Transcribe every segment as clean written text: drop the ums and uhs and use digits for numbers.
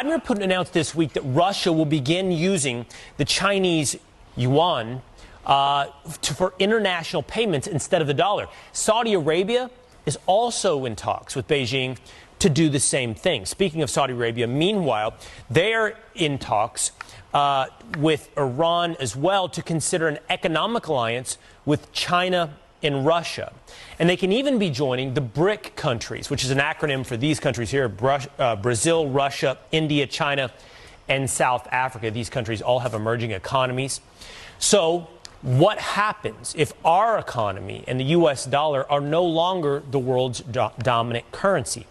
Vladimir Putin announced this week that Russia will begin using the Chinese yuan for international payments instead of the dollar. Saudi Arabia is also in talks with Beijing to do the same thing. Speaking of Saudi Arabia, meanwhile, they're in talks with Iran as well to consider an economic alliance with China and Russia. And they can even be joining the BRIC countries, which is an acronym for these countries here: Brazil, Russia, India, China, and South Africa. These countries all have emerging economies. So what happens if our economy and the U.S. dollar are no longer the world's dominant currency?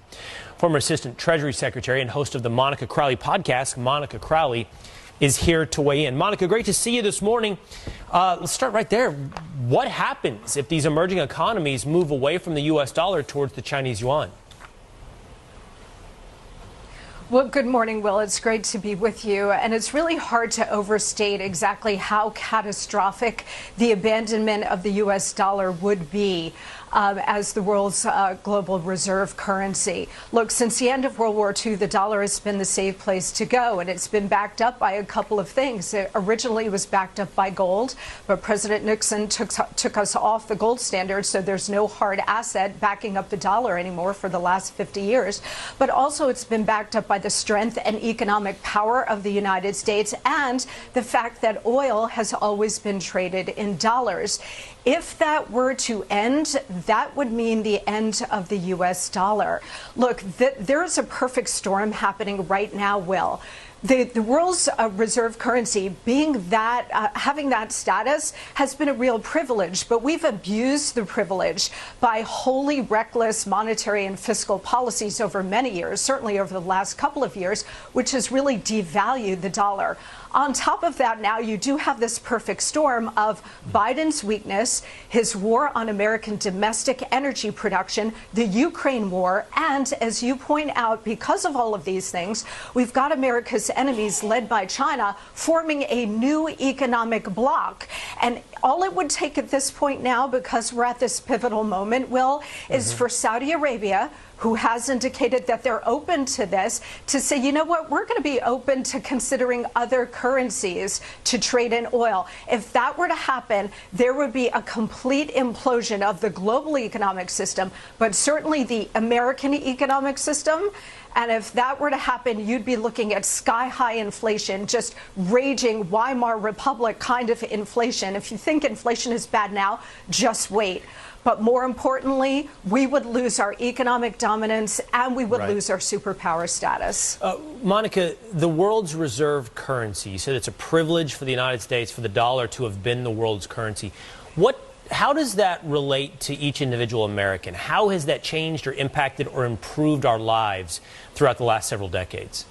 Former Assistant Treasury Secretary and host of the Monica Crowley podcast, Monica Crowley, is here to weigh in. Monica, great to see you this morning. Let's start right there. What happens if these emerging economies move away from the U.S. dollar towards the Chinese yuan? Well, good morning, Will. It's great to be with you. And it's really hard to overstate exactly how catastrophic the abandonment of the U.S. dollar would be as the world's global reserve currency. Look, since the end of World War II, the dollar has been the safe place to go, and it's been backed up by a couple of things. It originally was backed up by gold, but President Nixon took us off the gold standard, so there's no hard asset backing up the dollar anymore for the last 50 years. But also it's been backed up by the strength and economic power of the United States and the fact that oil has always been traded in dollars. If that were to end, that would mean the end of the U.S. dollar. Look, there's a perfect storm happening right now, Will. The world's reserve currency being that, having that status has been a real privilege, but we've abused the privilege by wholly reckless monetary and fiscal policies over many years, certainly over the last couple of years, which has really devalued the dollar. On top of that, now you do have this perfect storm of Biden's weakness, his war on American domestic energy production, the Ukraine war, and as you point out, because of all of these things, we've got America's enemies led by China forming a new economic bloc. And all it would take at this point now, because we're at this pivotal moment, Will, is for Saudi Arabia, who has indicated that they're open to this, to say, you know what, we're going to be open to considering other currencies to trade in oil. If that were to happen, there would be a complete implosion of the global economic system, but certainly the American economic system. And if that were to happen, you'd be looking at sky-high inflation, just raging Weimar Republic kind of inflation. If you think inflation is bad now, just wait. But more importantly, we would lose our economic dominance and we would lose our superpower status. Monica, the world's reserve currency, you said it's a privilege for the United States for the dollar to have been the world's currency. How does that relate to each individual American? How has that changed or impacted or improved our lives throughout the last several decades?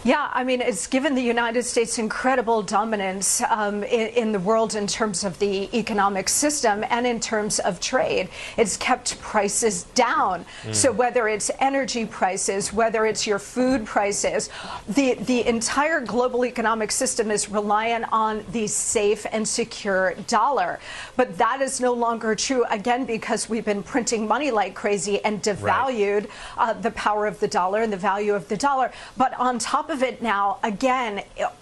Yeah, I mean, it's given the United States incredible dominance in the world in terms of the economic system and in terms of trade. It's kept prices down. So whether it's energy prices, whether it's your food prices, the entire global economic system is reliant on the safe and secure dollar. But that is no longer true, again, because we've been printing money like crazy and devalued the power of the dollar and the value of the dollar. But on top of it now, again,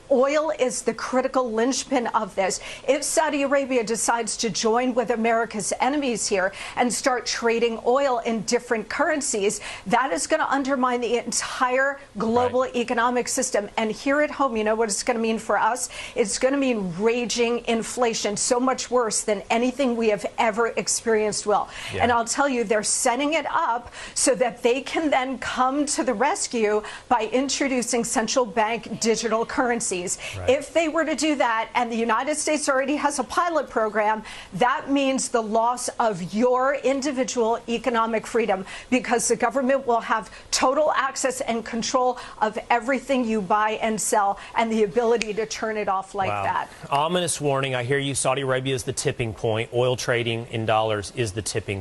oil is the critical linchpin of this. If Saudi Arabia decides to join with America's enemies here and start trading oil in different currencies, that is going to undermine the entire global economic system. And here at home, you know what it's going to mean for us? It's going to mean raging inflation, so much worse than anything we have ever experienced, Will. And I'll tell you, they're setting it up so that they can then come to the rescue by introducing central bank digital currencies. If they were to do that, and the United States already has a pilot program, that means the loss of your individual economic freedom, because the government will have total access and control of everything you buy and sell and the ability to turn it off like that. Ominous warning. I hear you. Saudi Arabia is the tipping point. Oil trading in dollars is the tipping point.